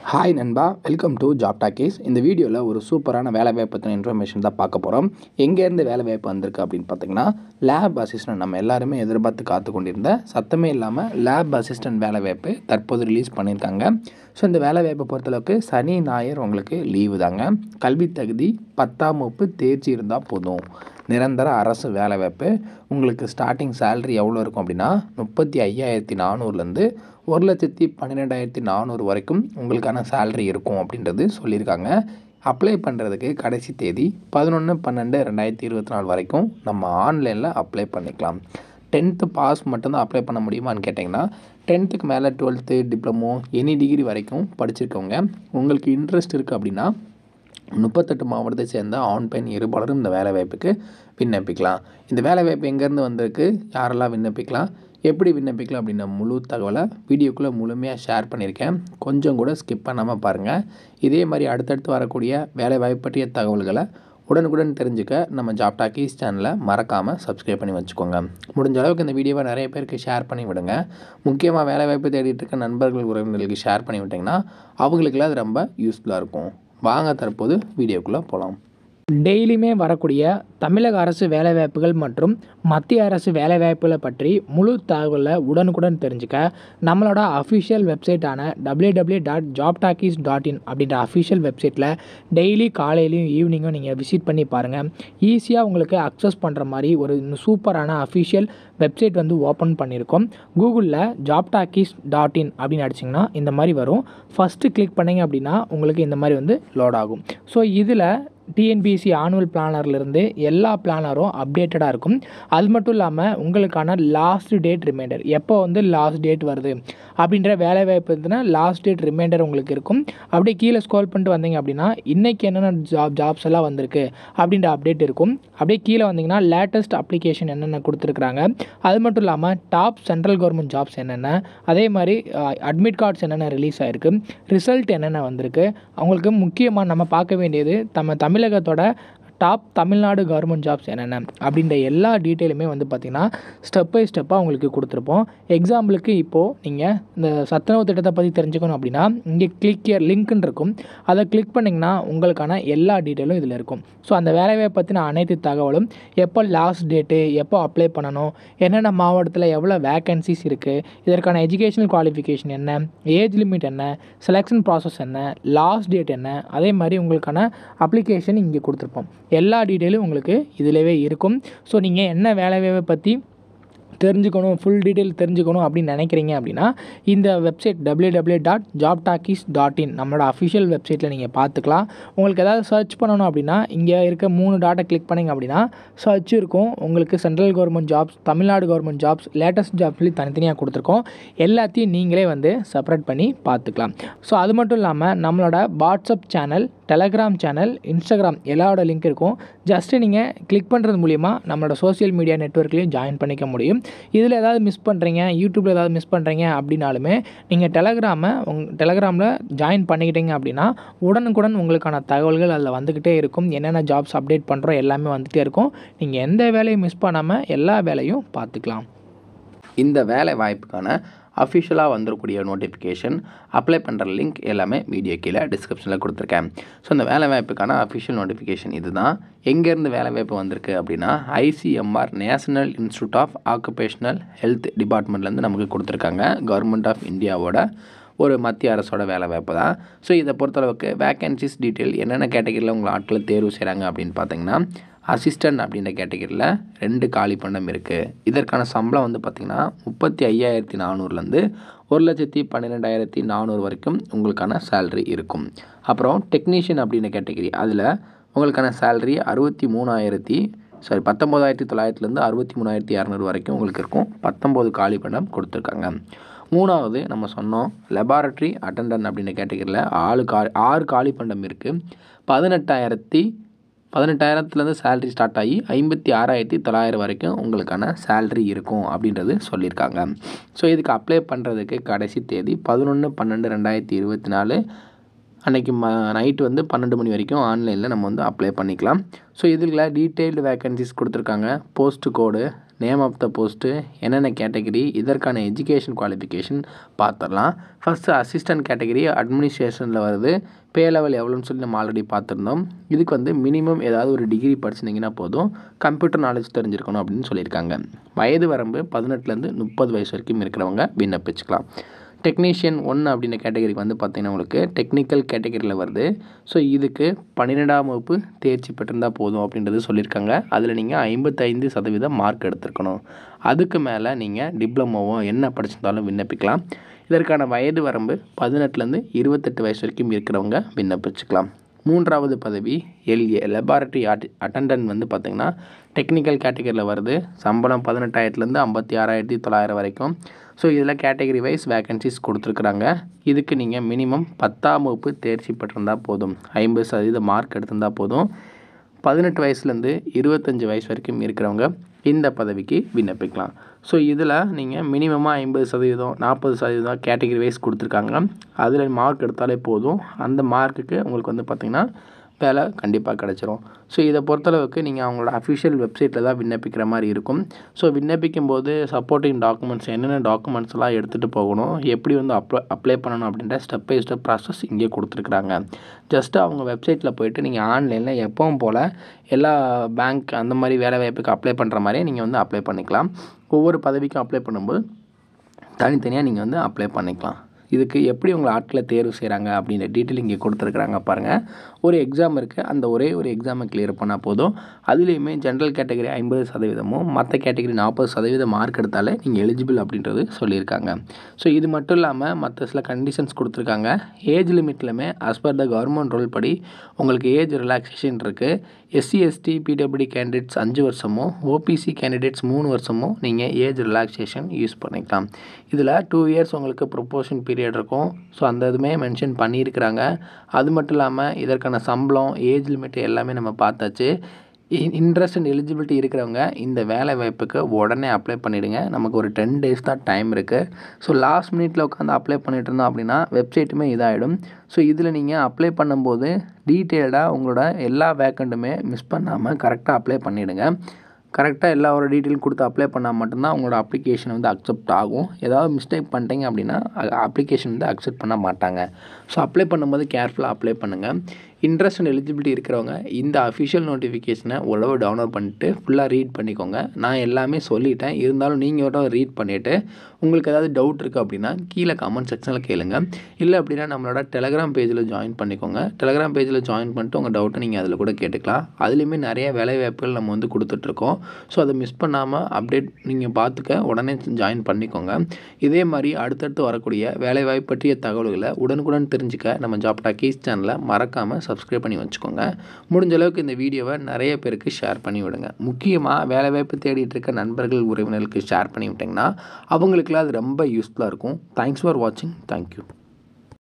Hi நண்பா, welcome to job talkies. இந்த வீடியோவில் ஒரு சூப்பரான வேலைவாய்ப்பு பற்றின இன்ஃபர்மேஷன் தான் பார்க்க போகிறோம். எங்கேருந்து வேலைவாய்ப்பு வந்திருக்கு அப்படின்னு பார்த்தீங்கன்னா, லேப் அசிஸ்டன்ட் நம்ம எல்லாருமே எதிர்பார்த்து காத்து கொண்டிருந்த சத்தமே இல்லாமல் லேப் அசிஸ்டன்ட் வேலைவாய்ப்பு தற்போது ரிலீஸ் பண்ணியிருக்காங்க. ஸோ இந்த வேலைவாய்ப்பை பொறுத்தளவுக்கு சனி ஞாயிறு உங்களுக்கு லீவு தாங்க. கல்வி தகுதி 10ஆம் வகுப்பு தேர்ச்சி இருந்தால் போதும். நிரந்தர அரசு வேலைவாய்ப்பு. உங்களுக்கு ஸ்டார்டிங் சேலரி எவ்வளோ இருக்கும் அப்படின்னா 35,400லேருந்து 1,12,400 வரைக்கும் உங்களுக்கான சேலரி இருக்கும் அப்படின்றது சொல்லியிருக்காங்க. அப்ளை பண்ணுறதுக்கு கடைசி தேதி 11/12/2024 வரைக்கும் நம்ம ஆன்லைனில் அப்ளை பண்ணிக்கலாம். 10th பாஸ் மட்டும்தான் அப்ளை பண்ண முடியுமான்னு கேட்டிங்கன்னா, 10th மேலே 12th டிப்ளமோ எனி டிகிரி வரைக்கும் படிச்சிருக்கவங்க உங்களுக்கு இன்ட்ரெஸ்ட் இருக்குது அப்படின்னா 38 மாவட்டத்தை சேர்ந்த ஆண் பெண் இருபாலரும் இந்த வேலைவாய்ப்புக்கு விண்ணப்பிக்கலாம். இந்த வேலைவாய்ப்பு எங்கேருந்து வந்திருக்கு, யாரெல்லாம் விண்ணப்பிக்கலாம், எப்படி விண்ணப்பிக்கலாம் அப்படின்ற முழு தகவலை வீடியோக்குள்ளே முழுமையாக ஷேர் பண்ணியிருக்கேன். கொஞ்சம் கூட ஸ்கிப் பண்ணாமல் பாருங்கள். இதே மாதிரி அடுத்தடுத்து வரக்கூடிய வேலைவாய்ப்பு பற்றிய தகவல்களை உடனுக்குடன் தெரிஞ்சுக்க நம்ம ஜாப் டாக்கீஸ் சேனலை மறக்காமல் சப்ஸ்கிரைப் பண்ணி வச்சுக்கோங்க. முடிஞ்ச அளவுக்கு இந்த வீடியோவை நிறைய பேருக்கு ஷேர் பண்ணி விடுங்க. முக்கியமாக வேலைவாய்ப்பு தேடிட்டு இருக்க நண்பர்கள் உறவினர்களுக்கு ஷேர் பண்ணி விட்டிங்கன்னா அவங்களுக்குலாம் அது ரொம்ப யூஸ்ஃபுல்லாக இருக்கும். வாங்க தற்போது வீடியோக்குள்ளே போகலாம். டெய்லியுமே வரக்கூடிய தமிழக அரசு வேலைவாய்ப்புகள் மற்றும் மத்திய அரசு வேலைவாய்ப்புகளை பற்றி முழு தகவலை உடனுக்குடன் தெரிஞ்சுக்க நம்மளோட அஃபிஷியல் வெப்சைட்டான www.jobtalkies.in அப்படின்ற அஃபிஷியல் வெப்சைட்டில் டெய்லி காலையிலையும் ஈவினிங்கும் நீங்கள் விசிட் பண்ணி பாருங்கள். ஈஸியாக உங்களுக்கு அக்சஸ் பண்ணுற மாதிரி ஒரு சூப்பரான அஃபிஷியல் வெப்சைட் வந்து ஓப்பன் பண்ணியிருக்கோம். கூகுளில் jobtalkies.in அப்படின்னு அடிச்சிங்கன்னா இந்த மாதிரி வரும். ஃபஸ்ட்டு கிளிக் பண்ணிங்க அப்படின்னா உங்களுக்கு இந்த மாதிரி வந்து லோட் ஆகும். ஸோ இதில் டிஎன்பிஎஸ்சி ஆனுவல் பிளானர்லேருந்து எல்லா பிளானரும் அப்டேட்டடாக இருக்கும். அது மட்டும் இல்லாமல் உங்களுக்கான லாஸ்ட் டேட் ரிமைண்டர், எப்போ வந்து லாஸ்ட் டேட் வருது அப்படின்ற வேலைவாய்ப்பு இருந்துன்னா லாஸ்ட் டேட் ரிமைண்டர் உங்களுக்கு இருக்கும். அப்படியே கீழே ஸ்க்ரோல் பண்ணிட்டு வந்தீங்க அப்படின்னா இன்றைக்கி என்னென்ன ஜாப்ஸ் எல்லாம் வந்திருக்கு அப்படின்ற அப்டேட் இருக்கும். அப்படியே கீழே வந்தீங்கன்னா லேட்டஸ்ட் அப்ளிகேஷன் என்னென்ன கொடுத்துருக்குறாங்க, அது மட்டும் இல்லாமல் டாப் சென்ட்ரல் கவர்மெண்ட் ஜாப்ஸ் என்னென்ன, அதே மாதிரி அட்மிட் கார்ட்ஸ் என்னென்ன ரிலீஸ் ஆகிருக்கு, ரிசல்ட் என்னென்ன வந்திருக்கு. அவங்களுக்கு முக்கியமாக நம்ம பார்க்க வேண்டியது தமிழகத்தோட டாப் தமிழ்நாடு கவர்மெண்ட் ஜாப்ஸ் என்னென்ன அப்படின்ற எல்லா டீட்டெயிலுமே வந்து பார்த்திங்கன்னா ஸ்டெப் பை ஸ்டெப்பாக உங்களுக்கு கொடுத்துருப்போம். எக்ஸாம்பிளுக்கு இப்போது நீங்கள் இந்த சத்துணவு திட்டத்தை பற்றி தெரிஞ்சுக்கணும் அப்படின்னா இங்கே கிளிக் ஹியர் லிங்க்னு இருக்கும். அதை கிளிக் பண்ணிங்கன்னா உங்களுக்கான எல்லா டீட்டெயிலும் இதில் இருக்கும். ஸோ அந்த வேலைவாய்ப்பை பற்றின அனைத்து தகவலும், எப்போ லாஸ்ட் டேட்டு, எப்போ அப்ளை பண்ணணும், என்னென்ன மாவட்டத்தில் எவ்வளோ வேக்கன்சிஸ் இருக்குது, இதற்கான எஜுகேஷனல் குவாலிஃபிகேஷன் என்ன, ஏஜ் லிமிட் என்ன, செலெக்ஷன் ப்ராசஸ் என்ன, லாஸ்ட் டேட் என்ன, அதே மாதிரி உங்களுக்கான அப்ளிகேஷன் இங்கே கொடுத்துருப்போம். எல்லா டீட்டெயிலும் உங்களுக்கு இதிலவே இருக்கும். ஸோ நீங்கள் என்ன வேலைவாய்ப்பை பற்றி தெரிஞ்சுக்கணும், ஃபுல் டீட்டெயில் தெரிஞ்சுக்கணும் அப்படின்னு நினைக்கிறீங்க அப்படின்னா இந்த வெப்சைட் www.jobtalkies.in நம்மளோட அஃபிஷியல் வெப்சைட்டில் நீங்கள் பார்த்துக்கலாம். உங்களுக்கு ஏதாவது சர்ச் பண்ணணும் அப்படின்னா இங்கே இருக்க 3 டாட்டை கிளிக் பண்ணிங்க அப்படின்னா சர்ச் இருக்கும். உங்களுக்கு central government jobs, Tamil Nadu government jobs, latest jobs சொல்லி தனித்தனியாக கொடுத்துருக்கோம். எல்லாத்தையும் நீங்களே வந்து செப்பரேட் பண்ணி பார்த்துக்கலாம். ஸோ அது மட்டும் இல்லாமல் நம்மளோட WhatsApp channel, Telegram channel, Instagram எல்லாரோட லிங்க் இருக்கும். ஜஸ்ட்டு நீங்கள் கிளிக் பண்ணுறது மூலிமா நம்மளோட சோஷியல் மீடியா நெட்வொர்க்லேயும் ஜாயின் பண்ணிக்க முடியும். இதில் ஏதாவது மிஸ் பண்ணுறீங்க, யூடியூப்பில் ஏதாவது மிஸ் பண்ணுறீங்க அப்படின்னாலுமே நீங்கள் டெலகிராமில் ஜாயின் பண்ணிக்கிட்டீங்க அப்படின்னா உடனுக்குடன் உங்களுக்கான தகவல்கள் அதில் வந்துக்கிட்டே இருக்கும். என்னென்ன ஜாப்ஸ் அப்டேட் பண்ணுறோம் எல்லாமே வந்துகிட்டே இருக்கும். நீங்கள் எந்த வேலையும் மிஸ் பண்ணாமல் எல்லா வேலையும் பார்த்துக்கலாம். இந்த வேலை வாய்ப்புக்கான அஃபிஷியலாக வந்துடக்கூடிய நோட்டிஃபிகேஷன், அப்ளை பண்ணுற லிங்க் எல்லாமே வீடியோ கீழே டிஸ்கிரிப்ஷனில் கொடுத்துருக்கேன். ஸோ இந்த வேலை வாய்ப்புக்கான அஃபிஷியல் நோட்டிஃபிகேஷன் இது தான். எங்கேருந்து வேலை வாய்ப்பு வந்திருக்கு அப்படின்னா ICMR national institute of occupational health டிபார்ட்மெண்ட்லேருந்து நமக்கு கொடுத்துருக்காங்க. கவர்மெண்ட் ஆஃப் இந்தியாவோட ஒரு மத்திய அரசோட வேலை வாய்ப்பு தான். ஸோ இதை பொறுத்தளவுக்கு வேக்கன்சிஸ் டீட்டெயில் என்னென்ன கேட்டகரியில் உங்களை ஆட்களை தேர்வு செய்கிறாங்க அப்படின்னு பார்த்தீங்கன்னா, அசிஸ்டன்ட் அப்படின்ற கேட்டகரியில் 2 காலி பண்டம் இருக்குது. இதற்கான சம்பளம் வந்து பார்த்திங்கன்னா 35,400லேருந்து 1,12,400 வரைக்கும் உங்களுக்கான சேல்ரி இருக்கும். அப்புறம் டெக்னீஷியன் அப்படின்ற கேட்டகரி, அதில் உங்களுக்கான சேல்ரி 19,900லேருந்து 63,200 வரைக்கும் உங்களுக்கு இருக்கும். 19 காலி பண்டம் கொடுத்துருக்காங்க. 3வது நம்ம சொன்னோம் லெபார்ட்ரி அட்டெண்டன்ட் அப்படின்ற கேட்டகரியில் 6 காலி பண்டம் இருக்குது. 18,000லேருந்து சேல்ரி ஸ்டார்ட் ஆகி 56,900 வரைக்கும் உங்களுக்கான சேல்ரி இருக்கும் அப்படின்றது சொல்லியிருக்காங்க. ஸோ இதுக்கு அப்ளை பண்ணுறதுக்கு கடைசி தேதி 11/12/2024 அன்றைக்கி நைட்டு வந்து 12 மணி வரைக்கும் ஆன்லைனில் நம்ம வந்து அப்ளை பண்ணிக்கலாம். ஸோ இதில் டீட்டெயில்டு வேக்கன்சிஸ் கொடுத்துருக்காங்க. Post code, name of the post, என்னென்ன கேட்டகரி, இதற்கான எஜுகேஷன் குவாலிஃபிகேஷன் பார்த்துடலாம். ஃபஸ்ட்டு அசிஸ்டன்ட் கேட்டகரி அட்மினிஸ்ட்ரேஷனில் வருது. பே லெவல் எவ்வளோன்னு சொல்லி நம்ம ஆல்ரெடி பார்த்துருந்தோம். இதுக்கு வந்து மினிமம் ஏதாவது ஒரு டிகிரி படிச்சிருந்தீங்கன்னா போதும், கம்ப்யூட்டர் நாலேஜ் தெரிஞ்சிருக்கணும் அப்படின்னு சொல்லியிருக்காங்க. வயது வரம்பு 18லேருந்து 30 வயசு வரைக்கும் இருக்கிறவங்க விண்ணப்பிச்சுக்கலாம். டெக்னீஷியன் 1 அப்படின்ற கேட்டகரிக்கு வந்து பார்த்திங்கன்னா உங்களுக்கு டெக்னிக்கல் கேட்டகரியில் வருது. ஸோ இதுக்கு 12ஆம் வகுப்பு தேர்ச்சி பெற்றிருந்தால் போதும் அப்படின்றது சொல்லியிருக்காங்க. அதில் நீங்கள் 55% மார்க் எடுத்துருக்கணும். அதுக்கு மேலே நீங்கள் டிப்ளமோவோ என்ன படிச்சிருந்தாலும் விண்ணப்பிக்கலாம். இதற்கான வயது வரம்பு 18லேருந்து 28 வயசு வரைக்கும் இருக்கிறவங்க விண்ணப்பிச்சுக்கலாம். 3வது பதவி எல்ஏ லெபார்ட்டரி அட்டெண்டன்ட் வந்து பார்த்திங்கன்னா டெக்னிக்கல் கேட்டகரியில் வருது. சம்பளம் 18,000லேருந்து 56,900 வரைக்கும். ஸோ இதில் கேட்டகரி வைஸ் வேக்கன்சிஸ் கொடுத்துருக்குறாங்க. இதுக்கு நீங்கள் மினிமம் 10ஆம் வகுப்பு தேர்ச்சி பெற்றிருந்தால் போதும், 50% மார்க் எடுத்திருந்தால் போதும். 18 வயசுலேருந்து 25 வயசு வரைக்கும் இருக்கிறவங்க இந்த பதவிக்கு விண்ணப்பிக்கலாம். ஸோ இதில் நீங்கள் மினிமமாக 50%, 40% கேட்டகரி வைஸ் கொடுத்துருக்காங்க. அதில் மார்க் எடுத்தாலே போதும். அந்த மார்க்குக்கு உங்களுக்கு வந்து பார்த்திங்கன்னா வேலை கண்டிப்பாக கிடச்சிரும். ஸோ இதை பொறுத்தளவுக்கு நீங்கள் அவங்களோட அஃபிஷியல் வெப்சைட்டில் தான் விண்ணப்பிக்கிற மாதிரி இருக்கும். ஸோ விண்ணப்பிக்கும் போது சப்போர்ட்டிங் டாக்குமெண்ட்ஸ் என்னென்ன டாக்குமெண்ட்ஸ்லாம் எடுத்துகிட்டு போகணும், எப்படி வந்து அப்ளை பண்ணணும் அப்படின்ற ஸ்டெப் பை ஸ்டெப் ப்ராசஸ் இங்கே கொடுத்துருக்குறாங்க. ஜஸ்ட்டு அவங்க வெப்சைட்டில் போய்ட்டு நீங்கள் ஆன்லைனில் எப்பவும் போல் எல்லா பேங்க் அந்த மாதிரி வேலை வாய்ப்புக்கு அப்ளை பண்ணுற மாதிரியே நீங்கள் வந்து அப்ளை பண்ணிக்கலாம். ஒவ்வொரு பதவிக்கும் அப்ளை பண்ணும்போது தனித்தனியாக நீங்கள் வந்து அப்ளை பண்ணிக்கலாம். இதுக்கு எப்படி உங்களை ஆட்களை தேர்வு செய்கிறாங்க அப்படின்ற டீட்டெயில் இங்கே கொடுத்துருக்குறாங்க பாருங்கள். ஒரு எக்ஸாம் இருக்குது, அந்த ஒரே ஒரு எக்ஸாமை கிளியர் பண்ணால் போதும். அதுலேயுமே ஜென்ரல் கேட்டகரி 50%, மற்ற கேட்டகரி 40% மார்க் எடுத்தாலே நீங்கள் எலிஜிபிள் அப்படின்றது சொல்லியிருக்காங்க. ஸோ இது மட்டும் இல்லாமல் மற்ற சில கண்டிஷன்ஸ் கொடுத்துருக்காங்க. ஏஜ் லிமிட்லுமே as per the government rule படி உங்களுக்கு ஏஜ் ரிலாக்ஸேஷன் இருக்குது. எஸ்சி எஸ்டி பிடபிள்யூடி கேண்டிடேட்ஸ் 5 வருஷமும், ஓபிசி கேண்டிடேட்ஸ் 3 வருஷமும் நீங்கள் ஏஜ் ரிலாக்ஸேஷன் யூஸ் பண்ணிக்கலாம். இதில் 2 இயர்ஸ் உங்களுக்கு ப்ரொபோஷன் பீரியட் இருக்கும். ஸோ அந்த இதுவுமே மென்ஷன் பண்ணியிருக்கிறாங்க. அது மட்டும் இல்லாமல் இதற்கான சம்பளம், ஏஜ் லிமிட் எல்லாமே நம்ம பார்த்தாச்சு. இன்ட்ரெஸ்ட் அண்ட் எலிஜிபிலிட்டி இருக்கிறவங்க இந்த வேலை வாய்ப்புக்கு உடனே அப்ளை பண்ணிவிடுங்க. நமக்கு ஒரு 10 days தான் டைம் இருக்குது. ஸோ லாஸ்ட் மினிட்ல உட்காந்து அப்ளை பண்ணிட்டு இருந்தோம் அப்படின்னா வெப்சைட்டுமே இதாகிடும். ஸோ இதில் நீங்கள் அப்ளை பண்ணும்போது டீட்டெயில்டாக உங்களோட எல்லா வேக்கண்ட்டுமே மிஸ் பண்ணாமல் கரெக்டாக அப்ளை பண்ணிவிடுங்க. கரெக்டாக எல்லா ஒரு டீட்டெயிலும் கொடுத்து அப்ளை பண்ணால் மட்டும்தான் உங்களோட அப்ளிகேஷன் வந்து அக்செப்ட் ஆகும். ஏதாவது மிஸ்டேக் பண்ணிட்டீங்க அப்படின்னா அப்ளிகேஷன் வந்து அக்செப்ட் பண்ண மாட்டாங்க. ஸோ அப்ளை பண்ணும்போது கேர்ஃபுல்லாக அப்ளை பண்ணுங்கள். இன்ட்ரெஸ்ட் அண்ட் எலிஜிபிலிட்டி இருக்கிறவங்க இந்த அஃபிஷியல் நோட்டிஃபிகேஷனை ஓரளவு டவுன்லோட் பண்ணிட்டு ஃபுல்லாக ரீட் பண்ணிக்கோங்க. நான் எல்லாமே சொல்லிட்டேன், இருந்தாலும் நீங்கள் ஒரு ரீட் பண்ணிவிட்டு உங்களுக்கு ஏதாவது டவுட் இருக்குது அப்படின்னா கீழே கமெண்ட் செக்ஷனில் கேளுங்க. இல்லை அப்படின்னா நம்மளோட டெலகிராம் பேஜில் ஜாயின் பண்ணிக்கோங்க. டெலகிராம் பேஜில் ஜாயின் பண்ணிட்டு உங்கள் டவுட்டை நீங்கள் அதில் கூட கேட்டுக்கலாம். அதுலேயுமே நிறைய வேலைவாய்ப்புகள் நம்ம வந்து கொடுத்துட்ருக்கோம். ஸோ அதை மிஸ் பண்ணாமல் அப்டேட் நீங்கள் பார்த்துக்க உடனே ஜாயின் பண்ணிக்கோங்க. இதே மாதிரி அடுத்தடுத்து வரக்கூடிய வேலைவாய்ப்பு பற்றிய தகவல்களை உடனுக்குடன் தெரிஞ்சுக்க நம்ம ஜாப் டாக்கீஸ் சேனலை மறக்காமல் சப்ஸ்கிரைப் பண்ணி வச்சுக்கோங்க. முடிஞ்ச அளவுக்கு இந்த வீடியோவை நிறைய பேருக்கு ஷேர் பண்ணி விடுங்க. முக்கியமாக வேலைவாய்ப்பு தேடிட்டு இருக்க நண்பர்கள், உறவினர்களுக்கு ஷேர் பண்ணி விட்டிங்கன்னா அவங்களுக்குலாம் அது ரொம்ப யூஸ்ஃபுல்லாக இருக்கும். தேங்க்ஸ் ஃபார் வாட்சிங். தேங்க்யூ.